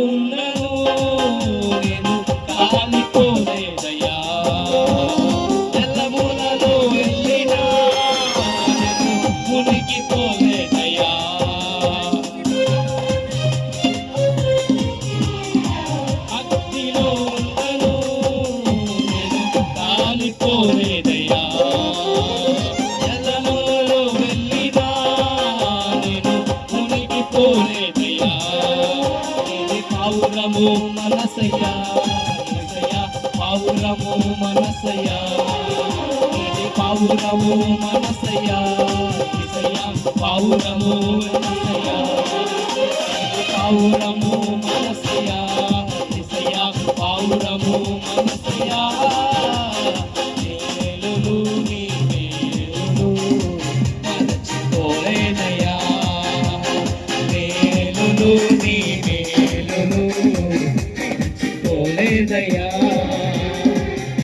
ఉన్నను నేను కాలిపోలేదయ్యా, ఎల్లములలో వెళ్ళినా నేను మునిగిపోలేదయ్యా. అగ్నిలో ఉన్నను నేను కాలిపోలేదయ్యా, ఎల్లములలో వెళ్ళినా నేను మునిగిపోలేదయ్యా. పావురము మనసయ్యా, పావురము మనసయ్యా, పావురము మనసయ్యా, పావురము మనసయ్యా, పావురము మనసయ్యా, పావురము మనసయ్యా. మేలులు నీ మేలులు మరచిపోలేదయ్యా, మేలులు నీ మేలులు మరచిపోలేదయ్యా.